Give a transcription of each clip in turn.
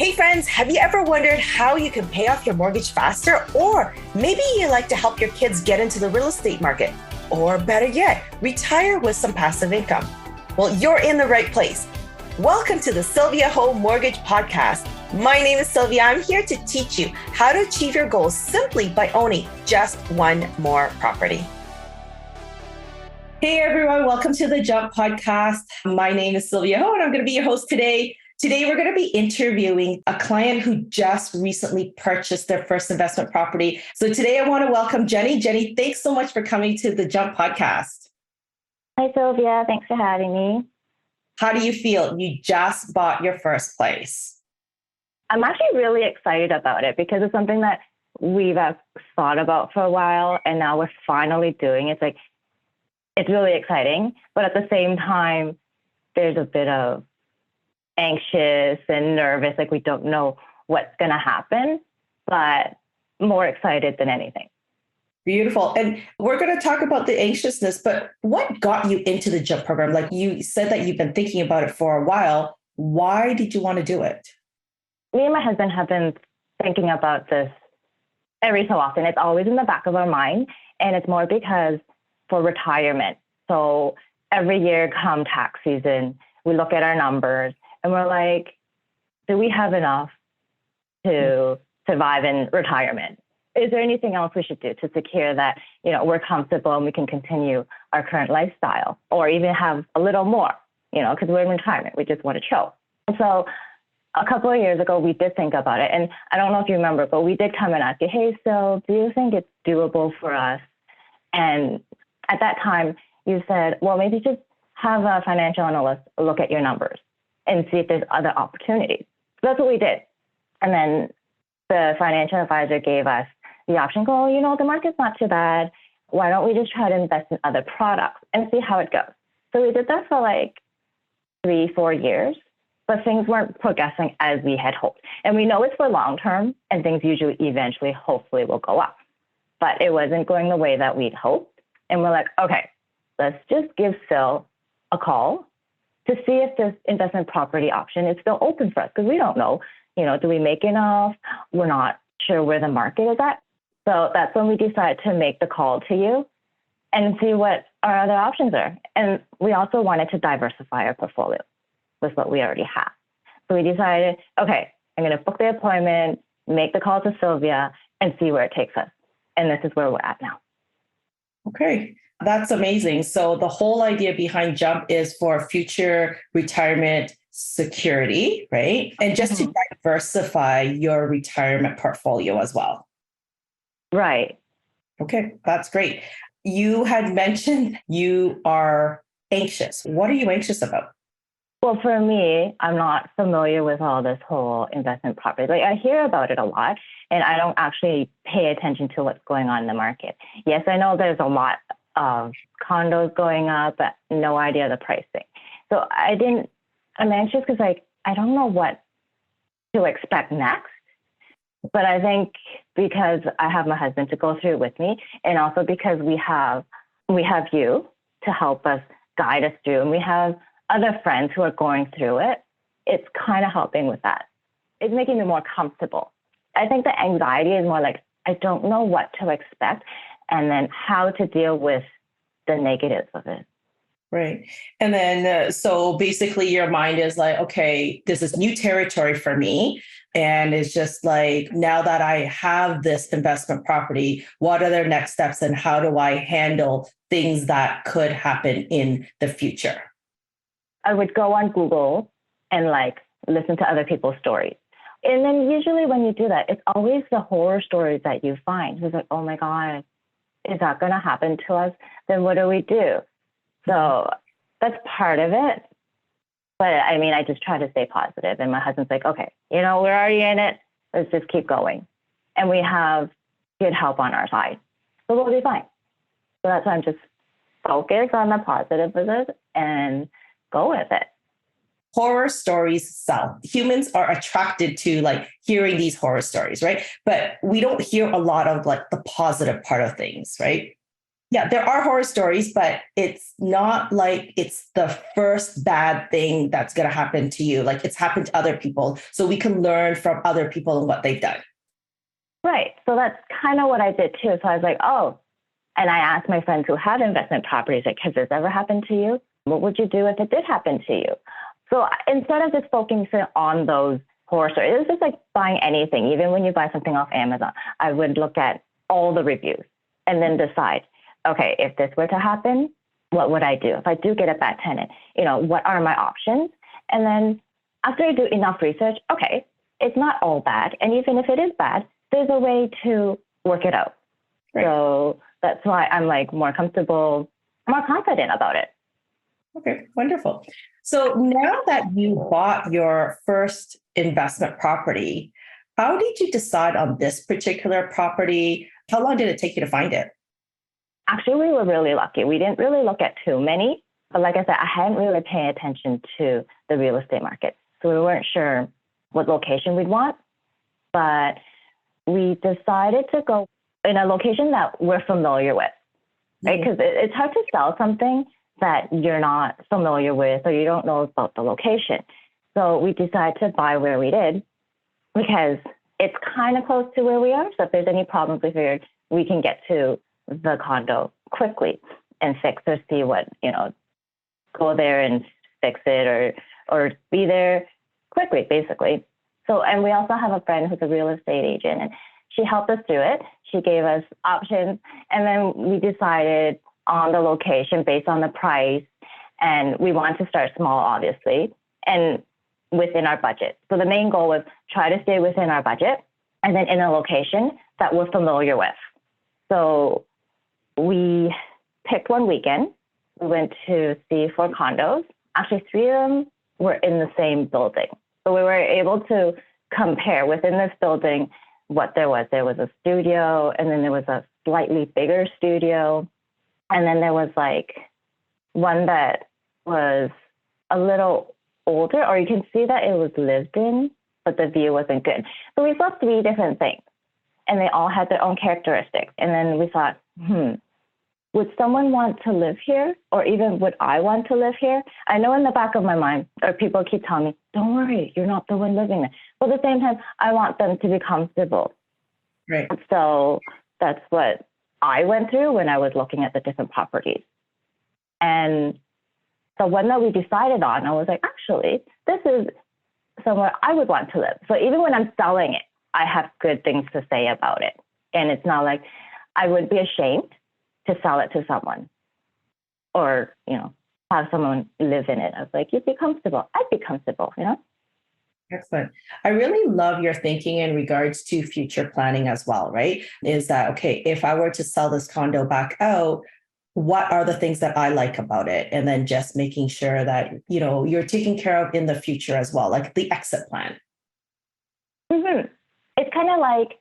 Hey friends, have you ever wondered how you can pay off your mortgage faster? Or maybe you like to help your kids get into the real estate market. Or better yet, retire with some passive income. Well, you're in the right place. Welcome to the Sylvia Ho Mortgage Podcast. My name is Sylvia. I'm here to teach you how to achieve your goals simply by owning just one more property. Hey everyone, welcome to the Jump Podcast. My name is Sylvia Ho and I'm going to be your host today. Today, we're going to be interviewing a client who just recently purchased their first investment property. So today I want to welcome Jenny. Jenny, thanks so much for coming to the Jump Podcast. Hi, Sylvia. Thanks for having me. How do you feel? You just bought your first place. I'm actually really excited about it because it's something that we've thought about for a while, and now we're finally doing it. It's really exciting, but at the same time, there's a bit of anxious and nervous, like we don't know what's going to happen, but more excited than anything. Beautiful. And we're going to talk about the anxiousness, but what got you into the JUMP program? Like you said that you've been thinking about it for a while. Why did you want to do it? Me and my husband have been thinking about this every so often. It's always in the back of our mind, and it's more because for retirement. So every year come tax season, we look at our numbers and we're like, do we have enough to survive in retirement? Is there anything else we should do to secure that, we're comfortable and we can continue our current lifestyle, or even have a little more, because we're in retirement. We just want to chill. So a couple of years ago, we did think about it. And I don't know if you remember, but we did come and ask you, hey, so do you think it's doable for us? And at that time, you said, well, maybe just have a financial analyst look at your numbers and see if there's other opportunities. So that's what we did. And then the financial advisor gave us the option, the market's not too bad. Why don't we just try to invest in other products and see how it goes? So we did that for like 3-4 years, but things weren't progressing as we had hoped. And we know it's for long term, and things usually eventually, hopefully, will go up. But it wasn't going the way that we'd hoped. And we're like, okay, let's just give Syl a call to see if this investment property option is still open for us, because we don't know, do we make enough? We're not sure where the market is at. So that's when we decided to make the call to you and see what our other options are. And we also wanted to diversify our portfolio with what we already have. So we decided, okay, I'm going to book the appointment, make the call to Sylvia, and see where it takes us. And this is where we're at now. Okay. That's amazing. So the whole idea behind JUMP is for future retirement security, right? And just to diversify your retirement portfolio as well. Right. Okay, that's great. You had mentioned you are anxious. What are you anxious about? Well, for me, I'm not familiar with all this whole investment property. Like I hear about it a lot, and I don't actually pay attention to what's going on in the market. Yes, I know there's a lot of condos going up, but no idea the pricing. So I'm anxious because I don't know what to expect next. But I think because I have my husband to go through with me, and also because we have you to help us guide us through, and we have other friends who are going through it, it's kind of helping with that. It's making me more comfortable. I think the anxiety is more like, I don't know what to expect, and then how to deal with the negatives of it. Right. And then, so basically your mind is like, okay, this is new territory for me. And it's just like, now that I have this investment property, what are their next steps and how do I handle things that could happen in the future? I would go on Google and listen to other people's stories. And then usually when you do that, it's always the horror stories that you find. It's like, oh my God, is that going to happen to us? Then what do we do? So that's part of it. But I just try to stay positive. And my husband's like, okay, we're already in it. Let's just keep going. And we have good help on our side. So we'll be fine. So that's why I'm just focused on the positive of it and go with it. Horror stories sell. Humans are attracted to hearing these horror stories, right? But we don't hear a lot of the positive part of things, right? Yeah, there are horror stories, but it's not like it's the first bad thing that's going to happen to you. Like it's happened to other people. So we can learn from other people and what they've done. Right. So that's kind of what I did too. So I was like, oh, and I asked my friends who have investment properties, like, has this ever happened to you? What would you do if it did happen to you? So instead of just focusing on those horror stories, it was just like buying anything. Even when you buy something off Amazon, I would look at all the reviews and then decide, okay, if this were to happen, what would I do? If I do get a bad tenant, what are my options? And then after I do enough research, okay, it's not all bad. And even if it is bad, there's a way to work it out. Right. So that's why I'm like more comfortable, more confident about it. Okay, wonderful. So now that you bought your first investment property, how did you decide on this particular property? How long did it take you to find it? Actually, we were really lucky. We didn't really look at too many, but like I said, I hadn't really paid attention to the real estate market. So we weren't sure what location we'd want, but we decided to go in a location that we're familiar with, right? Because it's hard to sell something that you're not familiar with or you don't know about the location. So we decided to buy where we did because it's kind of close to where we are. So if there's any problems, we figured we can get to the condo quickly and fix or see what, go there and fix it or be there quickly, basically. So, and we also have a friend who's a real estate agent and she helped us through it. She gave us options and then we decided on the location based on the price. And we want to start small, obviously, and within our budget. So the main goal was try to stay within our budget and then in a location that we're familiar with. So we picked one weekend. We went to see 4 condos. Actually, 3 of them were in the same building. So we were able to compare within this building what there was. There was a studio, and then there was a slightly bigger studio. And then there was like one that was a little older, or you can see that it was lived in, but the view wasn't good. So we saw 3 different things, and they all had their own characteristics. And then we thought, would someone want to live here? Or even would I want to live here? I know in the back of my mind, or people keep telling me, don't worry, you're not the one living there. But at the same time, I want them to be comfortable. Right. So that's what I went through when I was looking at the different properties. And the one that we decided on, I was like, actually, this is somewhere I would want to live. So even when I'm selling it, I have good things to say about it. And it's not like I would be ashamed to sell it to someone or, have someone live in it. I was like, you'd be comfortable. I'd be comfortable, Excellent. I really love your thinking in regards to future planning as well, right? Is that, okay, if I were to sell this condo back out, what are the things that I like about it? And then just making sure that, you're taken care of in the future as well, like the exit plan. Mm-hmm. It's kind of like,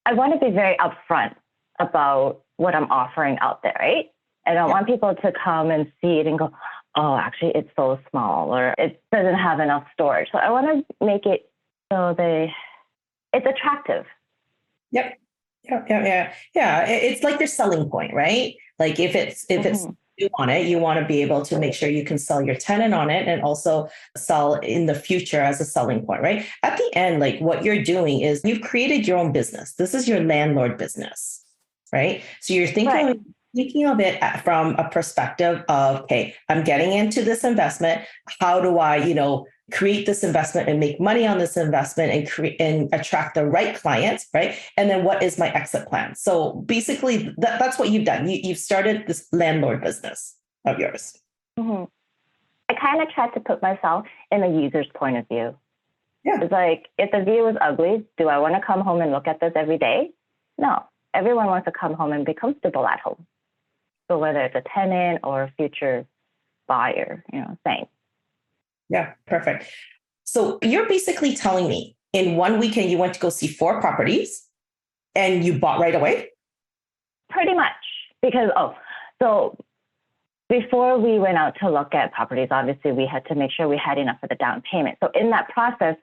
I want to be very upfront about what I'm offering out there, right? I don't want people to come and see it and go, oh, actually, it's so small or it doesn't have enough storage. So I want to make it so it's attractive. Yep. Yeah. It's like their selling point, right? Like if it's you want it, you want to be able to make sure you can sell your tenant on it and also sell in the future as a selling point, right? At the end, like what you're doing is you've created your own business. This is your landlord business, right? So you're thinking of it from a perspective of, okay, I'm getting into this investment. How do I, create this investment and make money on this investment and create and attract the right clients, right? And then what is my exit plan? So basically, that's what you've done. You've started this landlord business of yours. Mm-hmm. I kind of tried to put myself in the user's point of view. Yeah. It's like, if the view is ugly, do I want to come home and look at this every day? No. Everyone wants to come home and be comfortable at home. So whether it's a tenant or a future buyer, same. Yeah, perfect. So you're basically telling me in one weekend you went to go see 4 properties and you bought right away? Pretty much. Because, so before we went out to look at properties, obviously we had to make sure we had enough for the down payment. So in that process,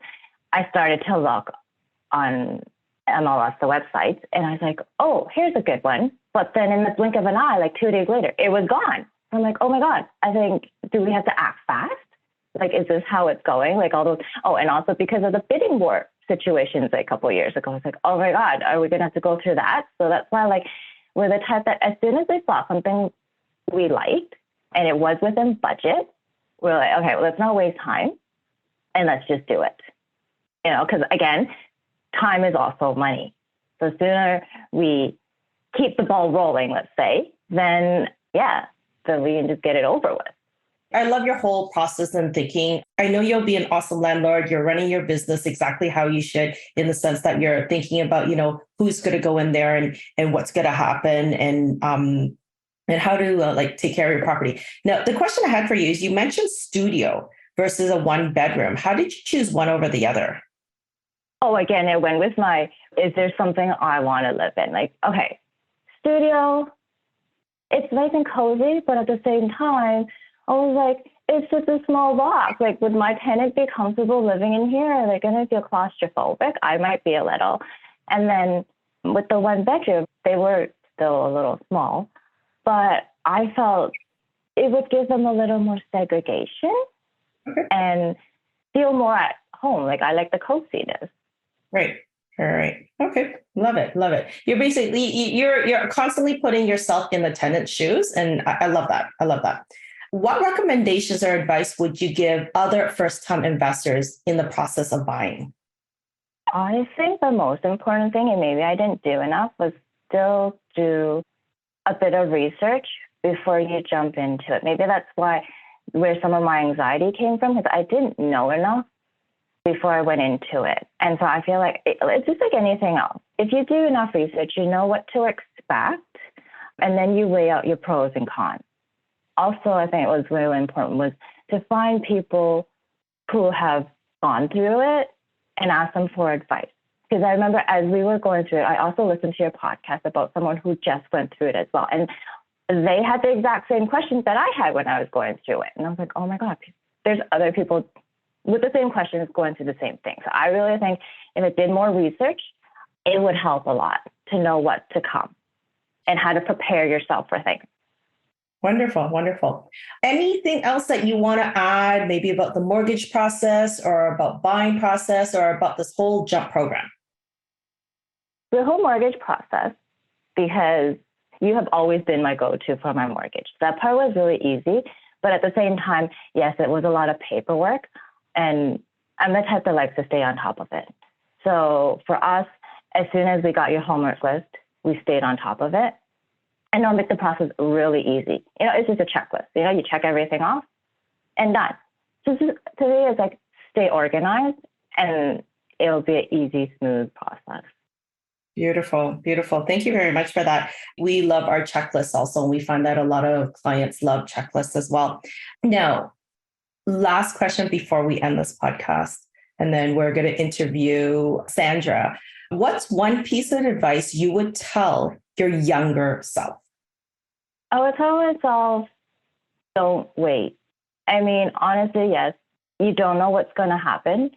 I started to look on MLS, the websites, and I was like, oh, here's a good one. But then in the blink of an eye, like 2 days later, it was gone. I'm like, oh my God, I think, do we have to act fast? Like, is this how it's going? Like all those, and also because of the bidding war situations like a couple of years ago, it's like, oh my God, are we going to have to go through that? So that's why like we're the type that as soon as we saw something we liked and it was within budget, we're like, okay, well, let's not waste time and let's just do it. Because again, time is also money. So sooner we keep the ball rolling, let's say, then we can just get it over with. I love your whole process and thinking. I know you'll be an awesome landlord. You're running your business exactly how you should, in the sense that you're thinking about, who's going to go in there and what's going to happen and how to take care of your property. Now, the question I had for you is you mentioned studio versus a 1-bedroom. How did you choose one over the other? Oh, again, it went with is there something I want to live in? Like, okay, studio, it's nice and cozy, but at the same time, I was like, it's just a small box. Like, would my tenant be comfortable living in here? Are they going to feel claustrophobic? I might be a little. And then with the 1-bedroom, they were still a little small, but I felt it would give them a little more segregation and feel more at home. Like, I like the coziness. Right. All right. Okay. Love it. Love it. You're basically, you're constantly putting yourself in the tenant's shoes. And I love that. I love that. What recommendations or advice would you give other first-time investors in the process of buying? I think the most important thing, and maybe I didn't do enough, was still do a bit of research before you jump into it. Maybe that's where some of my anxiety came from, because I didn't know enough before I went into it. And so I feel like it's just like anything else. If you do enough research, you know what to expect, and then you weigh out your pros and cons. Also, I think it was really important was to find people who have gone through it and ask them for advice. Because I remember as we were going through it, I also listened to your podcast about someone who just went through it as well. And they had the exact same questions that I had when I was going through it. And I was like, oh my God, there's other people with the same questions going through the same thing. So I really think if it did more research, it would help a lot to know what to come and how to prepare yourself for things. Wonderful, wonderful. Anything else that you want to add, maybe about the mortgage process or about buying process or about this whole JUMP program? The whole mortgage process, because you have always been my go-to for my mortgage. That part was really easy, but at the same time, yes, it was a lot of paperwork, and I'm the type that likes to stay on top of it. So for us, as soon as we got your homework list, we stayed on top of it. And it'll make the process really easy. It's just a checklist. You check everything off and done. So to me, it's like stay organized and it'll be an easy, smooth process. Beautiful, beautiful. Thank you very much for that. We love our checklists also. And we find that a lot of clients love checklists as well. Now, last question before we end this podcast, and then we're going to interview Sandra. What's one piece of advice you would tell your younger self? I would tell myself, don't wait. I mean, honestly, yes, you don't know what's going to happen,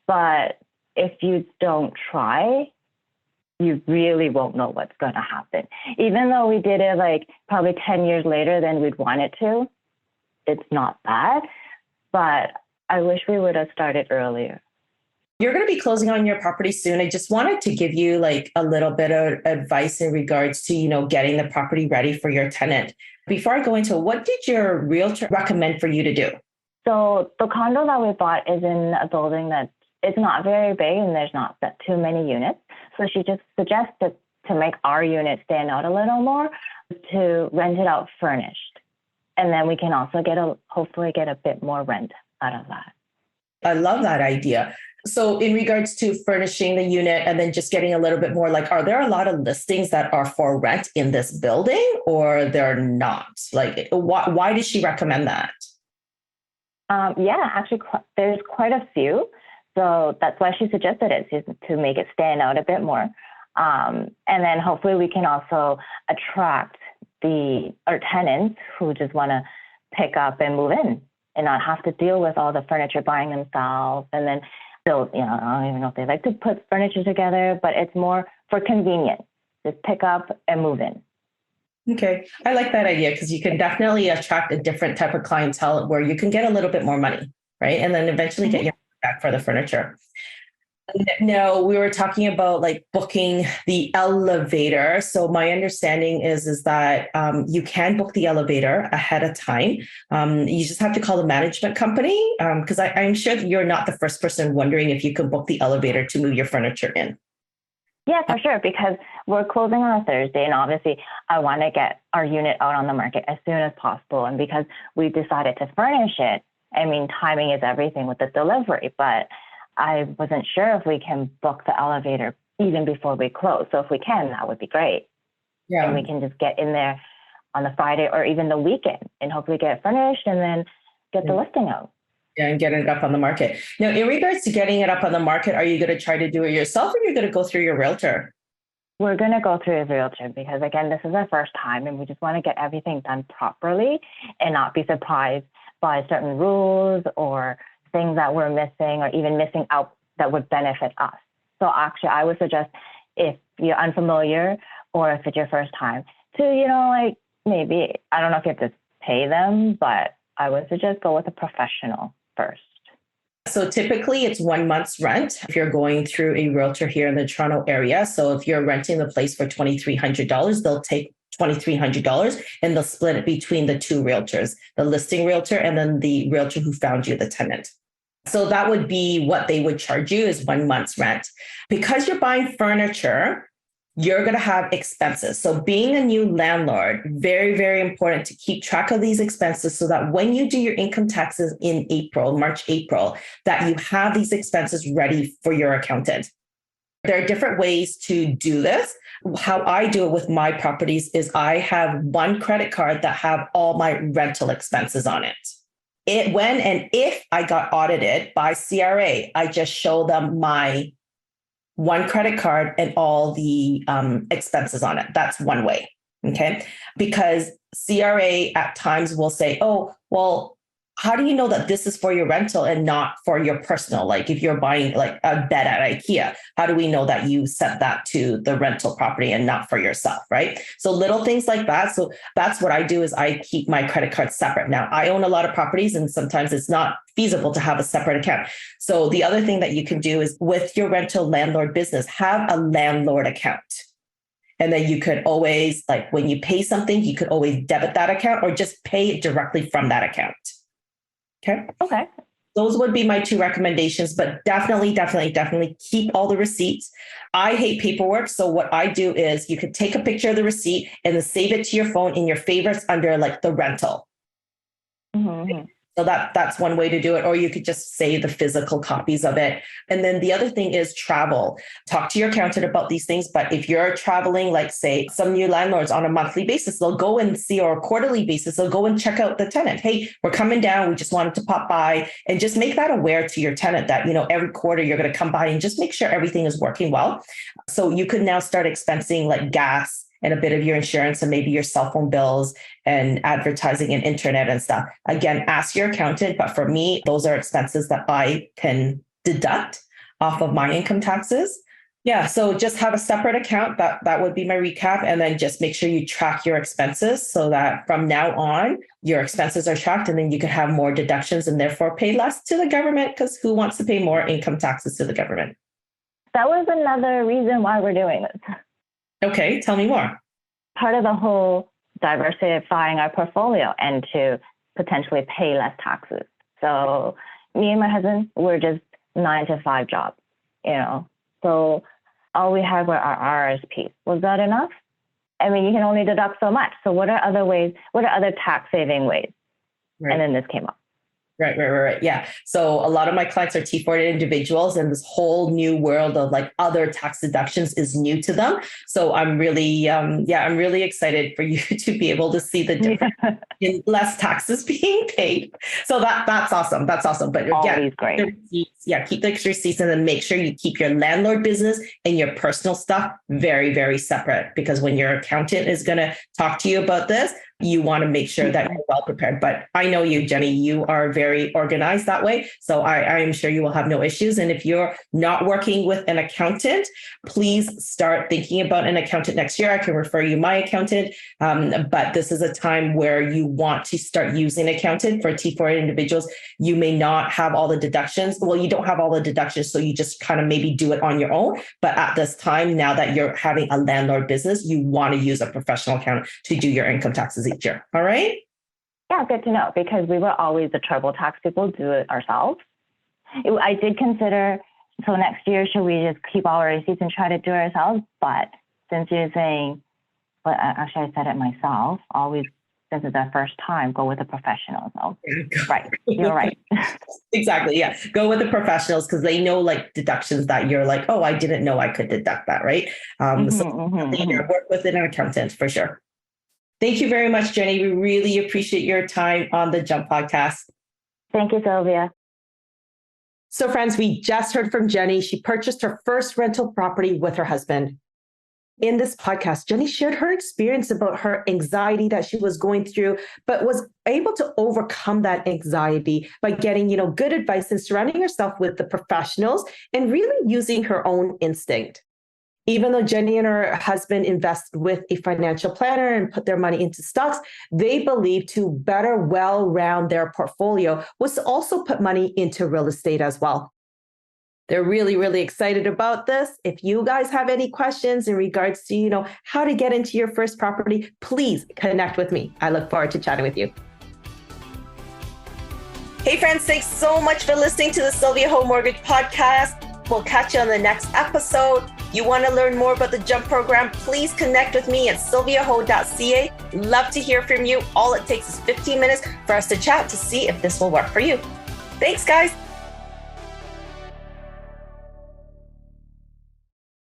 but if you don't try, you really won't know what's going to happen. Even though we did it like probably 10 years later than we'd want it to, it's not bad, but I wish we would have started earlier. You're going to be closing on your property soon. I just wanted to give you like a little bit of advice in regards to, getting the property ready for your tenant. Before I go into it, what did your realtor recommend for you to do? So the condo that we bought is in a building that it's not very big and there's not too many units. So she just suggested to make our unit stand out a little more, to rent it out furnished. And then we can also hopefully get a bit more rent out of that. I love that idea. So in regards to furnishing the unit and then just getting a little bit more, like, are there a lot of listings that are for rent in this building or they're not? Like, why did she recommend that? Actually, there's quite a few. So that's why she suggested it, to make it stand out a bit more. And then hopefully we can also attract our tenants who just want to pick up and move in and not have to deal with all the furniture buying themselves. And then I don't even know if they like to put furniture together, but it's more for convenience. Just pick up and move in. Okay. I like that idea because you can definitely attract a different type of clientele where you can get a little bit more money, right? And then eventually get Mhm. your back for the furniture. No, we were talking about like booking the elevator. So my understanding is that you can book the elevator ahead of time. You just have to call the management company because I'm sure that you're not the first person wondering if you can book the elevator to move your furniture in. Yeah, for sure, because we're closing on a Thursday, and obviously I want to get our unit out on the market as soon as possible. And because we decided to furnish it, I mean, timing is everything with the delivery, but I wasn't sure if we can book the elevator even before we close. So if we can, that would be great. And Yeah. we can just get in there on the Friday or even the weekend and hopefully get it furnished and then get the listing out. Yeah, and getting it up on the market. Now, in regards to getting it up on the market, are you going to try to do it yourself or are you going to go through your realtor? We're going to go through a realtor because, again, this is our first time and we just want to get everything done properly and not be surprised by certain rules or things that we're missing or even missing out that would benefit us. So actually, I would suggest if you're unfamiliar or if it's your first time to, like maybe, I don't know if you have to pay them, but I would suggest go with a professional first. So typically it's 1 month's rent if you're going through a realtor here in the Toronto area. So if you're renting the place for $2,300, they'll take $2,300 and they'll split it between the two realtors, the listing realtor and then the realtor who found you the tenant. So that would be what they would charge you is 1 month's rent. Because you're buying furniture, you're going to have expenses. So being a new landlord, very, very important to keep track of these expenses so that when you do your income taxes in March, April, that you have these expenses ready for your accountant. There are different ways to do this. How I do it with my properties is I have one credit card that have all my rental expenses on it. When and if I got audited by CRA, I just show them my one credit card and all the expenses on it. That's one way. Okay. Because CRA at times will say, oh, well, how do you know that this is for your rental and not for your personal? Like if you're buying like a bed at IKEA, how do we know that you sent that to the rental property and not for yourself? Right. So little things like that. So that's what I do is I keep my credit cards separate. Now I own a lot of properties and sometimes it's not feasible to have a separate account. So the other thing that you can do is with your rental landlord business, have a landlord account. And then you could always, like when you pay something, you could always debit that account or just pay it directly from that account. Okay. Okay. Those would be my two recommendations, but definitely keep all the receipts. I hate paperwork. So what I do is you could take a picture of the receipt and then save it to your phone in your favorites under like the rental. Mm-hmm. So that's one way to do it. Or you could just save the physical copies of it. And then the other thing is travel. Talk to your accountant about these things. But if you're traveling, like say some new landlords on a monthly basis, they'll go and see, or a quarterly basis, they'll go and check out the tenant. Hey, we're coming down. We just wanted to pop by and just make that aware to your tenant that, every quarter you're going to come by and just make sure everything is working well. So you could now start expensing like gas and a bit of your insurance and maybe your cell phone bills and advertising and internet and stuff. Again, ask your accountant. But for me, those are expenses that I can deduct off of my income taxes. Yeah. So just have a separate account. That would be my recap. And then just make sure you track your expenses so that from now on, your expenses are tracked and then you can have more deductions and therefore pay less to the government because who wants to pay more income taxes to the government? That was another reason why we're doing this. Okay, tell me more. Part of the whole diversifying our portfolio and to potentially pay less taxes. So me and my husband, we're just 9-to-5 jobs, So all we had were our RSPs. Was that enough? I mean, you can only deduct so much. So what are other ways? What are other tax saving ways? Right. And then this came up. Right. Yeah. So a lot of my clients are T40 individuals and this whole new world of like other tax deductions is new to them. So I'm really, I'm really excited for you to be able to see the difference in less taxes being paid. So that's awesome. That's awesome. But always great. Keep the receipts and then make sure you keep your landlord business and your personal stuff very, very separate because when your accountant is going to talk to you about this, you want to make sure that you're well prepared. But I know you, Jenny, you are very organized that way. So I am sure you will have no issues. And if you're not working with an accountant, please start thinking about an accountant next year. I can refer you my accountant. But this is a time where you want to start using an accountant for T4 individuals. You may not have all the deductions. Well, you don't have all the deductions, so you just kind of maybe do it on your own. But at this time, now that you're having a landlord business, you want to use a professional accountant to do your income taxes each year. All right? Yeah, good to know, because we were always the TurboTax people, do it ourselves. I did consider, so next year, should we just keep all our receipts and try to do it ourselves? But since you're saying, well, actually, I said it myself, always, since it's our first time, go with a professional. So, right, you're right. Exactly, yeah. Go with the professionals because they know like deductions that you're like, oh, I didn't know I could deduct that, right? Work with an accountant for sure. Thank you very much, Jenny. We really appreciate your time on the Jump podcast. Thank you, Sylvia. So friends, we just heard from Jenny. She purchased her first rental property with her husband. In this podcast, Jenny shared her experience about her anxiety that she was going through, but was able to overcome that anxiety by getting, good advice and surrounding herself with the professionals and really using her own instinct. Even though Jenny and her husband invest with a financial planner and put their money into stocks, they believe to better well-round their portfolio was to also put money into real estate as well. They're really, really excited about this. If you guys have any questions in regards to, how to get into your first property, please connect with me. I look forward to chatting with you. Hey friends, thanks so much for listening to the Sylvia Ho Mortgage Podcast. We'll catch you on the next episode. You want to learn more about the JUMP program, please connect with me at sylviaho.ca. Love to hear from you. All it takes is 15 minutes for us to chat to see if this will work for you. Thanks, guys.